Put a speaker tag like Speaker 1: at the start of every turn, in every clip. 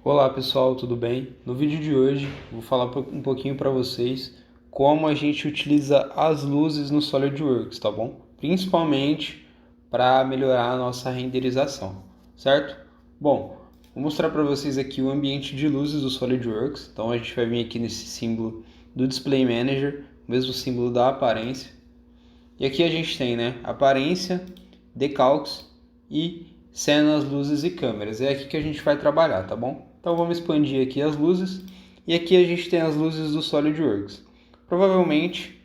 Speaker 1: Olá pessoal, tudo bem? No vídeo de hoje vou falar um pouquinho para vocês como a gente utiliza as luzes no SolidWorks, tá bom? Principalmente para melhorar a nossa renderização, certo? Bom, vou mostrar para vocês aqui o ambiente de luzes do SolidWorks. Então a gente vai vir aqui nesse símbolo do Display Manager, o mesmo símbolo da aparência. E aqui a gente tem, aparência, decalques e cenas, luzes e câmeras. É aqui que a gente vai trabalhar, tá bom? Então vamos expandir aqui as luzes. E aqui a gente tem as luzes do SolidWorks. Provavelmente,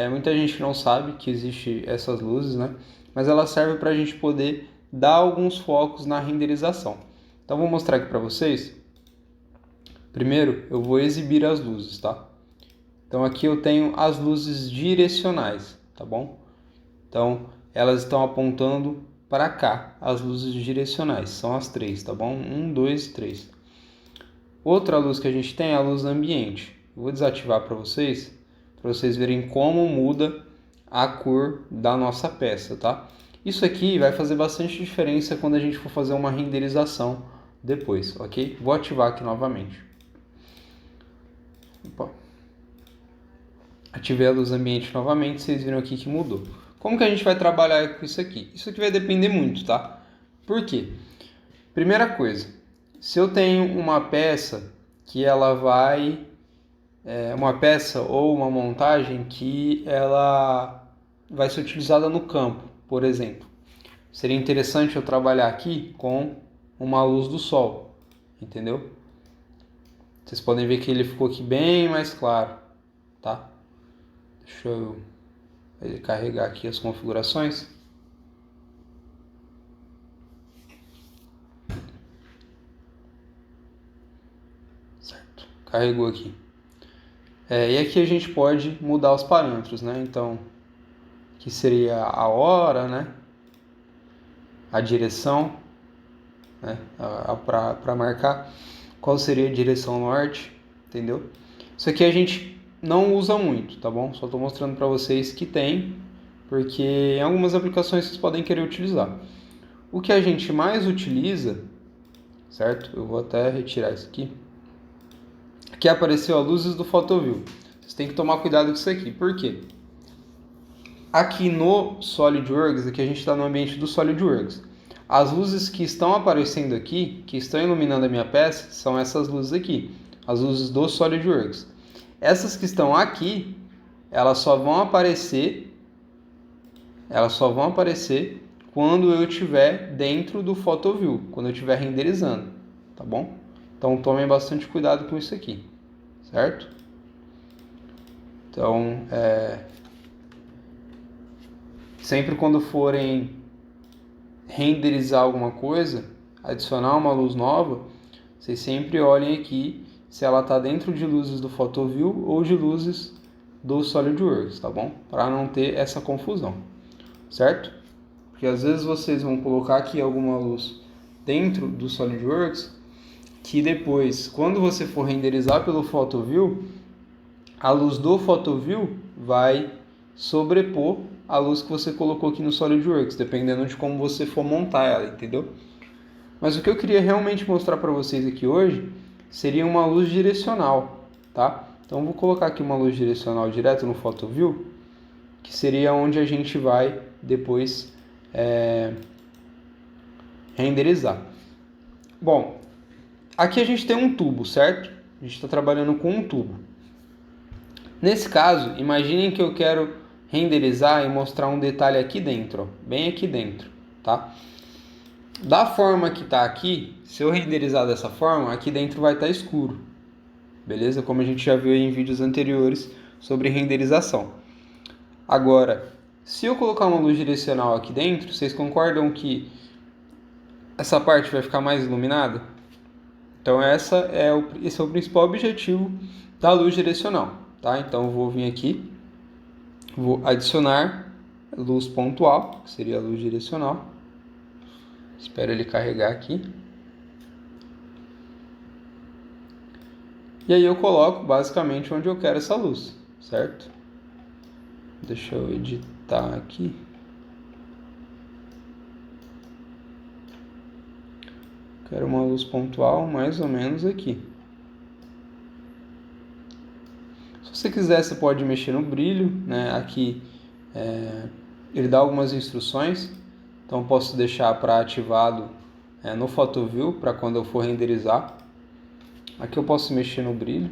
Speaker 1: muita gente não sabe que existe essas luzes, né? Mas elas servem para a gente poder dar alguns focos na renderização. Então vou mostrar aqui para vocês. Primeiro, eu vou exibir as luzes, tá? Então aqui eu tenho as luzes direcionais, tá bom? Então elas estão apontando para cá, as luzes direcionais, são as três, tá bom? 1, 2, 3. Outra luz que a gente tem é a luz ambiente. Eu vou desativar para vocês verem como muda a cor da nossa peça, tá? Isso aqui vai fazer bastante diferença quando a gente for fazer uma renderização depois, ok? Vou ativar aqui novamente. Opa. Ativei a luz ambiente novamente, vocês viram aqui que mudou. Como que a gente vai trabalhar com isso aqui? Isso aqui vai depender muito, tá? Por quê? Primeira coisa, se eu tenho uma peça que ela vai... uma peça ou uma montagem que ela vai ser utilizada no campo, por exemplo. Seria interessante eu trabalhar aqui com uma luz do sol, entendeu? Vocês podem ver que ele ficou aqui bem mais claro, tá? Deixa eu carregar aqui as configurações. Certo, carregou aqui. E aqui a gente pode mudar os parâmetros, né? Então, que seria a hora, né? A direção, né? Para marcar qual seria a direção norte, entendeu? Isso aqui a gente não usa muito, tá bom? Só estou mostrando para vocês que tem, porque em algumas aplicações vocês podem querer utilizar. O que a gente mais utiliza, certo? Eu vou até retirar isso aqui. Aqui apareceu a luzes do PhotoView. Vocês têm que tomar cuidado com isso aqui. Por quê? Aqui no SolidWorks, aqui a gente está no ambiente do SolidWorks. As luzes que estão aparecendo aqui, que estão iluminando a minha peça, são essas luzes aqui. As luzes do SolidWorks. Essas que estão aqui, elas só vão aparecer quando eu estiver dentro do PhotoView, quando eu estiver renderizando, tá bom? Então tomem bastante cuidado com isso aqui, certo? Então, sempre quando forem renderizar alguma coisa, adicionar uma luz nova, vocês sempre olhem aqui se ela está dentro de luzes do PhotoView ou de luzes do SolidWorks, tá bom? Para não ter essa confusão, certo? Porque às vezes vocês vão colocar aqui alguma luz dentro do SolidWorks que depois, quando você for renderizar pelo PhotoView, a luz do PhotoView vai sobrepor a luz que você colocou aqui no SolidWorks, dependendo de como você for montar ela, entendeu? Mas o que eu queria realmente mostrar para vocês aqui hoje seria uma luz direcional, tá? Então eu vou colocar aqui uma luz direcional direto no PhotoView, que seria onde a gente vai depois renderizar. Bom, aqui a gente tem um tubo, certo? A gente está trabalhando com um tubo. Nesse caso, imaginem que eu quero renderizar e mostrar um detalhe aqui dentro, ó, bem aqui dentro, tá? Da forma que está aqui, se eu renderizar dessa forma, aqui dentro vai estar escuro, beleza? Como a gente já viu em vídeos anteriores sobre renderização. Agora, se eu colocar uma luz direcional aqui dentro, vocês concordam que essa parte vai ficar mais iluminada? Então esse é o principal objetivo da luz direcional, tá? Então eu vou vir aqui, vou adicionar luz pontual, que seria a luz direcional. Espero ele carregar aqui. E aí eu coloco basicamente onde eu quero essa luz, certo? Deixa eu editar aqui. Quero uma luz pontual mais ou menos aqui. Se você quiser, você pode mexer no brilho, né? Aqui ele dá algumas instruções, então posso deixar para ativado no PhotoView para quando eu for renderizar. Aqui eu posso mexer no brilho,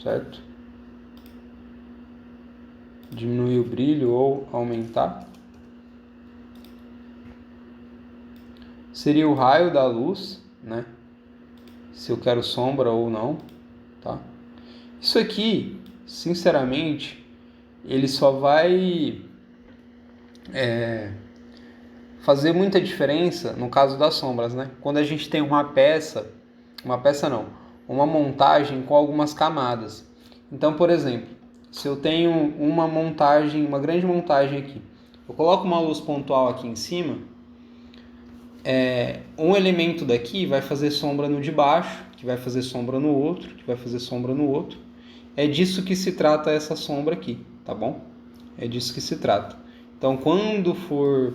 Speaker 1: certo? Diminuir o brilho ou aumentar. Seria o raio da luz, né? Se eu quero sombra ou não, tá? Isso aqui, sinceramente, ele só vai fazer muita diferença no caso das sombras, né? Quando a gente tem uma peça não, uma montagem com algumas camadas. Então, por exemplo, se eu tenho uma grande montagem aqui, eu coloco uma luz pontual aqui em cima, um elemento daqui vai fazer sombra no de baixo, que vai fazer sombra no outro, que vai fazer sombra no outro. É disso que se trata essa sombra aqui, tá bom? É disso que se trata. Então, quando for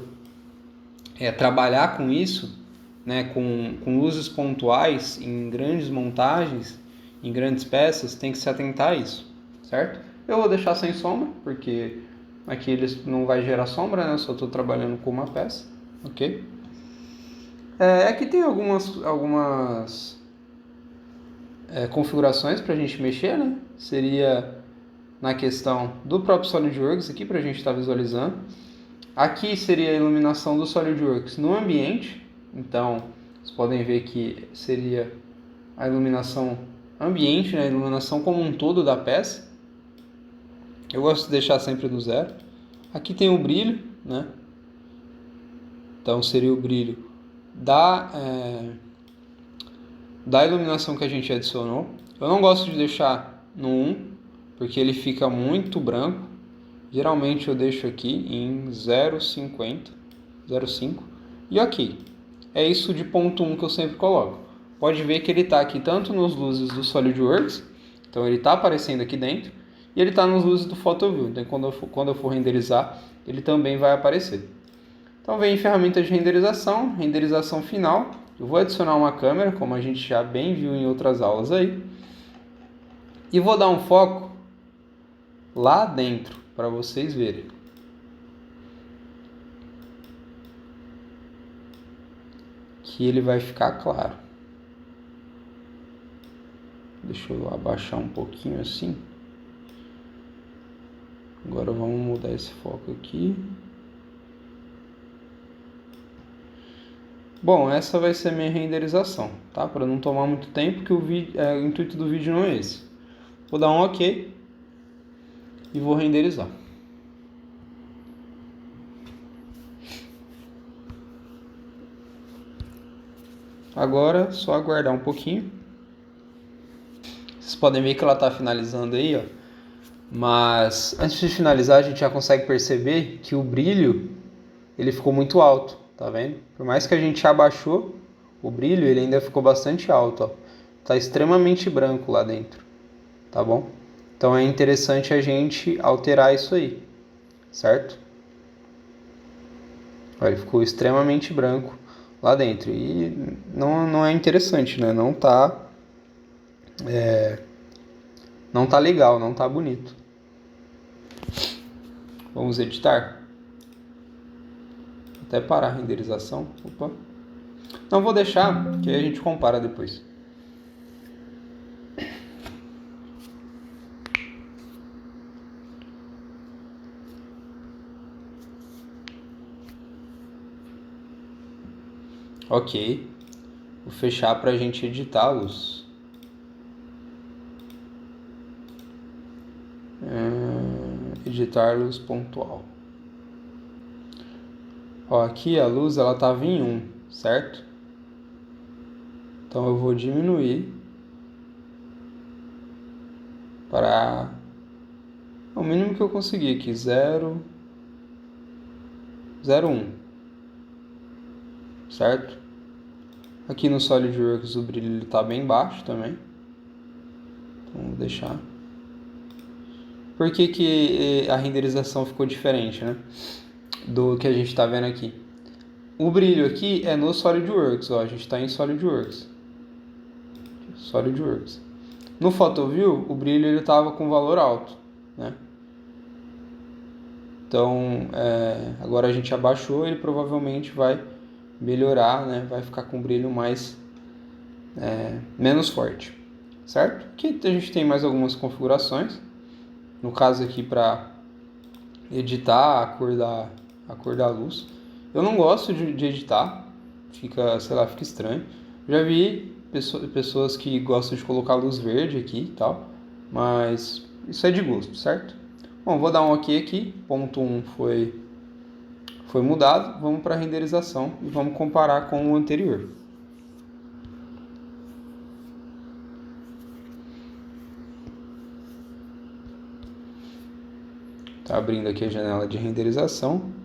Speaker 1: trabalhar com isso, né, com luzes pontuais em grandes montagens, em grandes peças, tem que se atentar a isso, certo? Eu vou deixar sem sombra, porque aqui ele não vai gerar sombra, né? Eu só estou trabalhando com uma peça, ok? Aqui tem algumas configurações para a gente mexer, né? Seria na questão do próprio SolidWorks aqui para a gente estar visualizando. Aqui seria a iluminação do SolidWorks no ambiente, então vocês podem ver que seria a iluminação ambiente, né? A iluminação como um todo da peça. Eu gosto de deixar sempre no zero. Aqui tem o brilho, né? Então seria o brilho da iluminação que a gente adicionou. Eu não gosto de deixar no 1, porque ele fica muito branco. Geralmente eu deixo aqui em 0,50, 0,5 e ok. É isso de ponto 1 que eu sempre coloco. Pode ver que ele está aqui tanto nas luzes do SolidWorks, então ele está aparecendo aqui dentro, e ele está nas luzes do PhotoView, então quando eu for renderizar, ele também vai aparecer. Então vem em ferramenta de renderização final. Eu vou adicionar uma câmera, como a gente já bem viu em outras aulas aí, e vou dar um foco lá dentro para vocês verem. Que ele vai ficar claro. Deixa eu abaixar um pouquinho assim. Agora vamos mudar esse foco aqui. Bom, essa vai ser a minha renderização, tá? Para não tomar muito tempo, que o intuito do vídeo não é esse. Vou dar um OK e vou renderizar. Agora, só aguardar um pouquinho. Vocês podem ver que ela está finalizando aí, ó. Mas antes de finalizar, a gente já consegue perceber que o brilho ele ficou muito alto, tá vendo? Por mais que a gente abaixou o brilho, ele ainda ficou bastante alto, ó. Tá extremamente branco lá dentro, tá bom? Então é interessante a gente alterar isso aí, certo? Olha, ele ficou extremamente branco lá dentro e não é interessante, né? Não tá legal, não tá bonito. Vamos editar. Até parar a renderização. Opa. Não vou deixar, que aí a gente compara depois. Ok. Vou fechar para a gente editá-los. Editar luz pontual. Ó, aqui a luz ela estava em 1, certo? Então eu vou diminuir para o mínimo que eu conseguir aqui, 0,1, certo? Aqui no SolidWorks o brilho está bem baixo também. Então vou deixar. Por que a renderização ficou diferente, né? Do que a gente está vendo aqui? O brilho aqui é no SolidWorks, ó, a gente está em SolidWorks. SolidWorks. No PhotoView, o brilho ele estava com valor alto, né? Então, agora a gente abaixou, ele provavelmente vai melhorar, né? Vai ficar com brilho menos forte, certo? Aqui a gente tem mais algumas configurações. No caso aqui para editar a cor da luz. Eu não gosto de editar, fica, sei lá, fica estranho. Já vi pessoas que gostam de colocar luz verde aqui e tal, mas isso é de gosto, certo? Bom, vou dar um OK aqui, ponto 1 foi mudado, vamos para a renderização e vamos comparar com o anterior. Tá abrindo aqui a janela de renderização.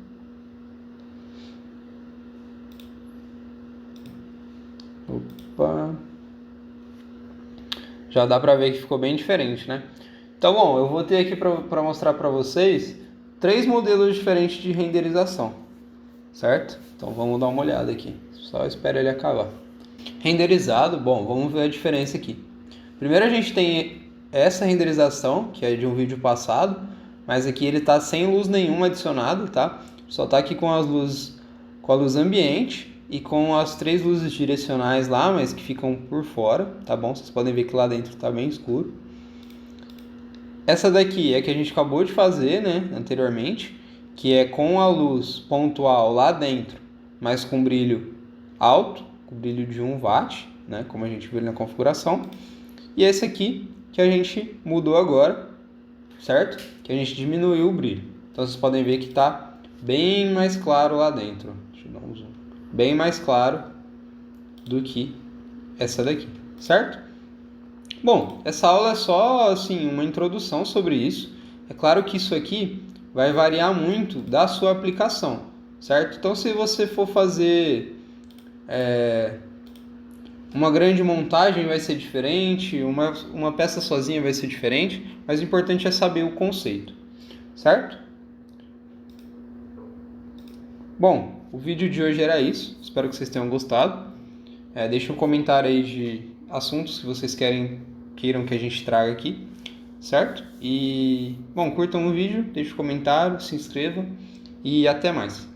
Speaker 1: Opa. Já dá pra ver que ficou bem diferente, né? Então, bom, eu vou ter aqui para mostrar para vocês 3 modelos diferentes de renderização, certo? Então vamos dar uma olhada aqui. Só espera ele acabar. Renderizado, bom, vamos ver a diferença aqui. Primeiro a gente tem essa renderização, que é de um vídeo passado, mas aqui ele está sem luz nenhuma adicionada, tá? Só está aqui com as luzes, com a luz ambiente e com as 3 luzes direcionais lá, mas que ficam por fora, tá bom? Vocês podem ver que lá dentro está bem escuro. Essa daqui é que a gente acabou de fazer, né, anteriormente, que é com a luz pontual lá dentro, mas com brilho alto, com brilho de 1 watt, né, como a gente viu na configuração. E esse aqui que a gente mudou agora, certo? Que a gente diminuiu o brilho. Então vocês podem ver que está bem mais claro lá dentro. Deixa eu dar um zoom. Bem mais claro do que essa daqui, certo? Bom, essa aula é só assim uma introdução sobre isso. É claro que isso aqui vai variar muito da sua aplicação, certo? Então, se você for fazer uma grande montagem, vai ser diferente, uma peça sozinha vai ser diferente, mas o importante é saber o conceito, certo? Bom, o vídeo de hoje era isso. Espero que vocês tenham gostado. Deixe um comentário aí de assuntos que vocês queiram que a gente traga aqui, certo? E, bom, curtam o vídeo, deixem um comentário, se inscrevam e até mais.